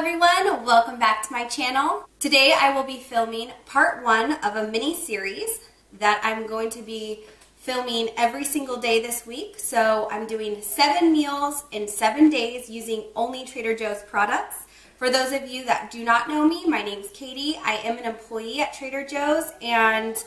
everyone, welcome back to my channel. Today I will be filming part 1 of a mini series that I'm going to be filming every single day this week. So I'm doing 7 meals in 7 days using only Trader Joe's products. For those of you that do not know me, my name's Katie. I am an employee at Trader Joe's and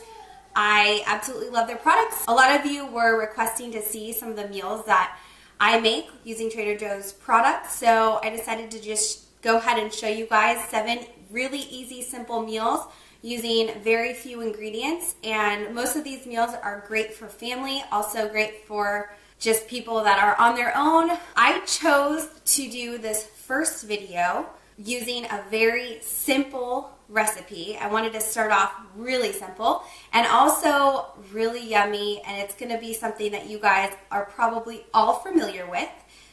I absolutely love their products. A lot of you were requesting to see some of the meals that I make using Trader Joe's products, so I decided to just go ahead and show you guys 7 really easy, simple meals using very few ingredients. And most of these meals are great for family, also great for just people that are on their own. I chose to do this first video using a very simple recipe. I wanted to start off really simple and also really yummy, and it's going to be something that you guys are probably all familiar with.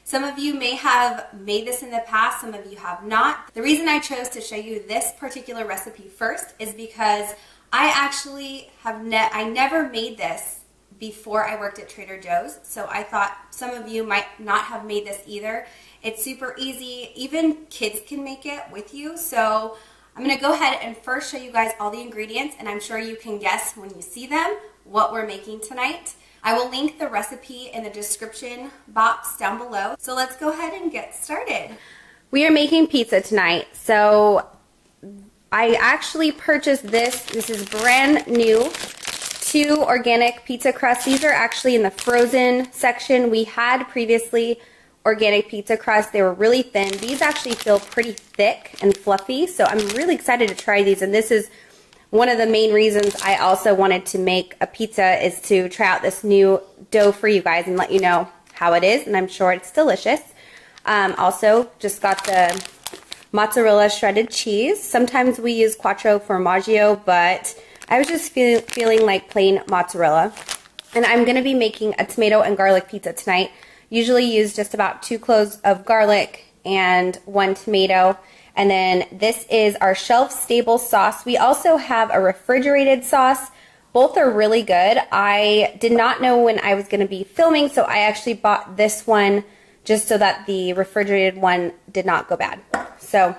Some of you may have made this in the past, some of you have not. The reason I chose to show you this particular recipe first is because I actually I never made this before I worked at Trader Joe's, so I thought some of you might not have made this either. It's super easy, even kids can make it with you, so I'm going to go ahead and first show you guys all the ingredients, and I'm sure you can guess when you see them what we're making tonight. I will link the recipe in the description box down below. So let's go ahead and get started. We are making pizza tonight. So I actually purchased this. This is brand new. 2 organic pizza crusts. These are actually in the frozen section. We had previously organic pizza crust. They were really thin. These actually feel pretty thick and fluffy. So I'm really excited to try these. And this is one of the main reasons I also wanted to make a pizza, is to try out this new dough for you guys and let you know how it is, and I'm sure it's delicious. Also, just got the mozzarella shredded cheese. Sometimes we use quattro formaggio, but I was just feeling like plain mozzarella. And I'm going to be making a tomato and garlic pizza tonight. Usually use just about 2 cloves of garlic and 1 tomato. And then this is our shelf-stable sauce. We also have a refrigerated sauce. Both are really good. I did not know when I was going to be filming, so I actually bought this one just so that the refrigerated one did not go bad. So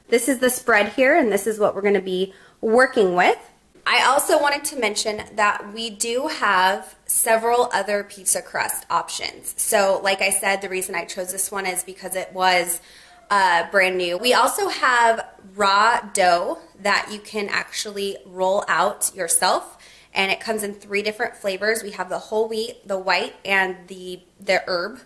this is the spread here, and this is what we're going to be working with. I also wanted to mention that we do have several other pizza crust options. So like I said, the reason I chose this one is because it was brand new. We also have raw dough that you can actually roll out yourself, and it comes in 3 different flavors. We have the whole wheat, the white, and the herb,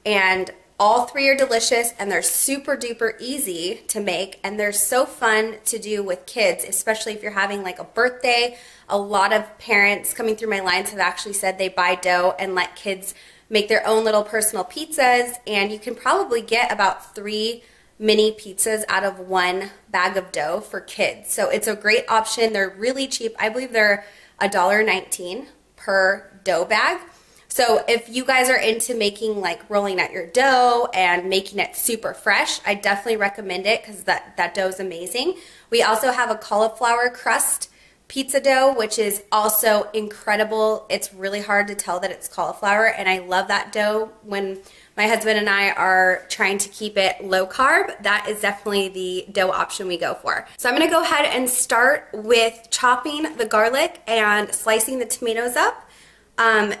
and all 3 are delicious, and they're super duper easy to make, and they're so fun to do with kids, especially if you're having like a birthday. A lot of parents coming through my lines have actually said they buy dough and let kids make their own little personal pizzas, and you can probably get about 3 mini pizzas out of 1 bag of dough for kids. So it's a great option. They're really cheap. I believe they're $1.19 per dough bag. So if you guys are into making, like, rolling out your dough and making it super fresh, I definitely recommend it because that dough is amazing. We also have a cauliflower crust pizza dough, which is also incredible. It's really hard to tell that it's cauliflower, and I love that dough. When my husband and I are trying to keep it low carb, that is definitely the dough option we go for. So I'm going to go ahead and start with chopping the garlic and slicing the tomatoes up.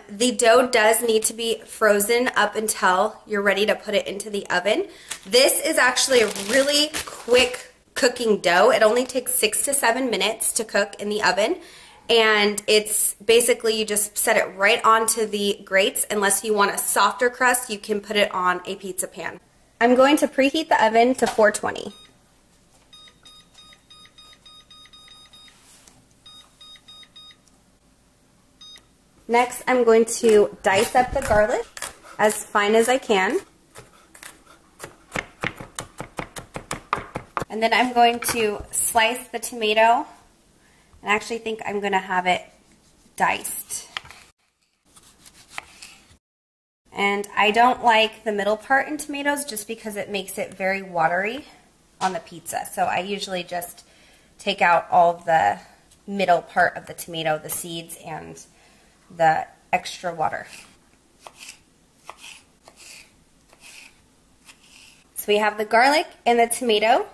The dough does need to be frozen up until you're ready to put it into the oven. This is actually a really quick cooking dough. It only takes 6 to 7 minutes to cook in the oven, and it's basically you just set it right onto the grates. Unless you want a softer crust, you can put it on a pizza pan. I'm going to preheat the oven to 420. Next, I'm going to dice up the garlic as fine as I can. And then I'm going to slice the tomato, and I actually think I'm going to have it diced. And I don't like the middle part in tomatoes just because it makes it very watery on the pizza. So I usually just take out all of the middle part of the tomato, the seeds and the extra water. So we have the garlic and the tomato,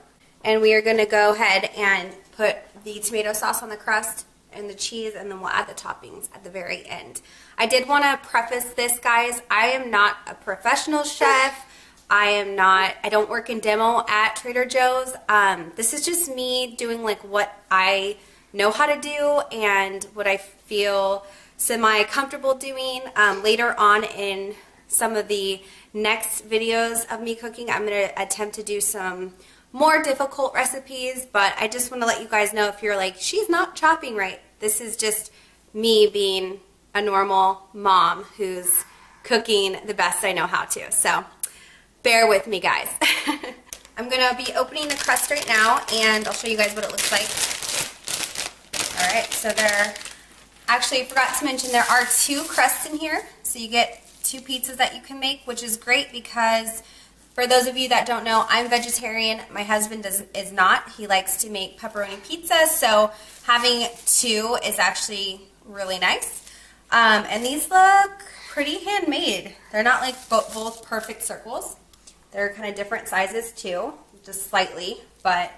and we are going to go ahead and put the tomato sauce on the crust and the cheese, and then we'll add the toppings at the very end. I did want to preface this, guys. I am not a professional chef. I don't work in demo at Trader Joe's. This is just me doing like what I know how to do and what I feel semi-comfortable doing. Later on in some of the next videos of me cooking, I'm going to attempt to do some more difficult recipes, but I just want to let you guys know, if you're like, she's not chopping right, this is just me being a normal mom who's cooking the best I know how to. So bear with me, guys. I'm going to be opening the crust right now, and I'll show you guys what it looks like. Alright, so actually I forgot to mention there are 2 crusts in here, so you get 2 pizzas that you can make, which is great because for those of you that don't know, I'm vegetarian. My husband is not. He likes to make pepperoni pizza, so having 2 is actually really nice. And these look pretty handmade. They're not like both perfect circles. They're kind of different sizes too, just slightly, but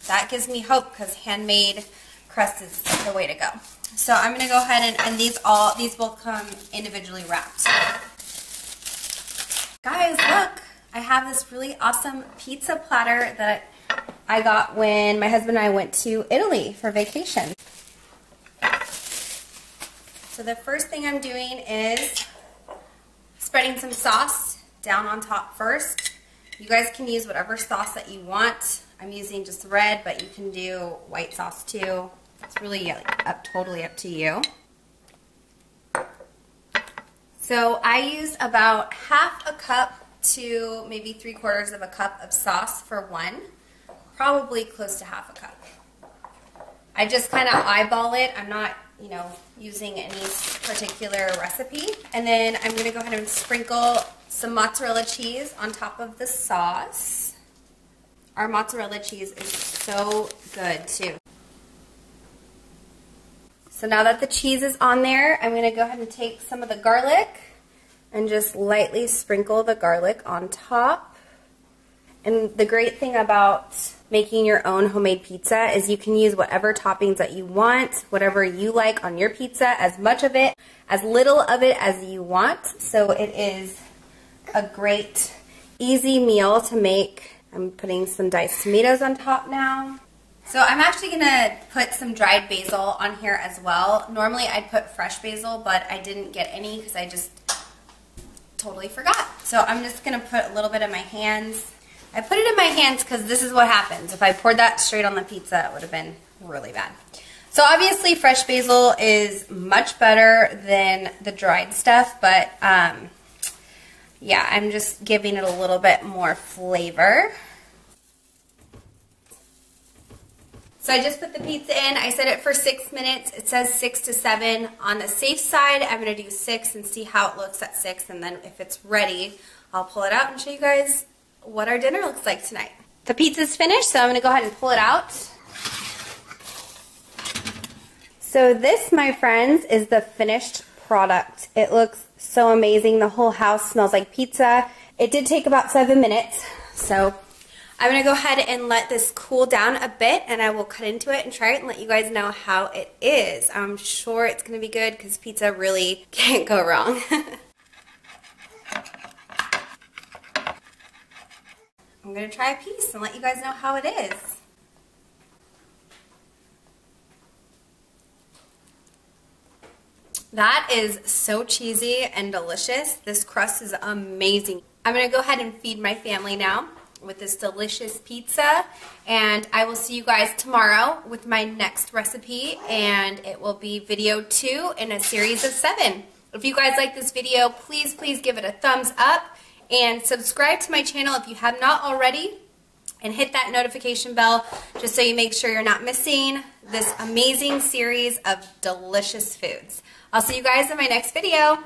that gives me hope because handmade crust is the way to go. So I'm going to go ahead and these both come individually wrapped. Guys, look! I have this really awesome pizza platter that I got when my husband and I went to Italy for vacation. So the first thing I'm doing is spreading some sauce down on top first. You guys can use whatever sauce that you want. I'm using just red, but you can do white sauce too. It's really totally up to you. So I use about half a cup to maybe 3/4 of a cup of sauce for one, probably close to half a cup. I just kind of eyeball it. I'm not, using any particular recipe. And then I'm going to go ahead and sprinkle some mozzarella cheese on top of the sauce. Our mozzarella cheese is so good too. So now that the cheese is on there, I'm going to go ahead and take some of the garlic and just lightly sprinkle the garlic on top. And the great thing about making your own homemade pizza is you can use whatever toppings that you want, whatever you like on your pizza, as much of it, as little of it as you want. So it is a great, easy meal to make. I'm putting some diced tomatoes on top now. So I'm actually going to put some dried basil on here as well. Normally I'd put fresh basil, but I didn't get any because I just totally forgot. So I'm just going to put a little bit in my hands. I put it in my hands because this is what happens. If I poured that straight on the pizza, it would have been really bad. So obviously fresh basil is much better than the dried stuff, but yeah, I'm just giving it a little bit more flavor. So I just put the pizza in. I set it for 6 minutes. It says 6 to 7. On the safe side, I'm going to do 6 and see how it looks at 6. And then if it's ready, I'll pull it out and show you guys what our dinner looks like tonight. The pizza's finished, so I'm going to go ahead and pull it out. So this, my friends, is the finished product. It looks so amazing. The whole house smells like pizza. It did take about 7 minutes, so I'm going to go ahead and let this cool down a bit, and I will cut into it and try it and let you guys know how it is. I'm sure it's going to be good because pizza really can't go wrong. I'm going to try a piece and let you guys know how it is. That is so cheesy and delicious. This crust is amazing. I'm going to go ahead and feed my family now with this delicious pizza, and I will see you guys tomorrow with my next recipe, and it will be video 2 in a series of 7. If you guys like this video, please give it a thumbs up and subscribe to my channel if you have not already, and hit that notification bell just so you make sure you're not missing this amazing series of delicious foods. I'll see you guys in my next video.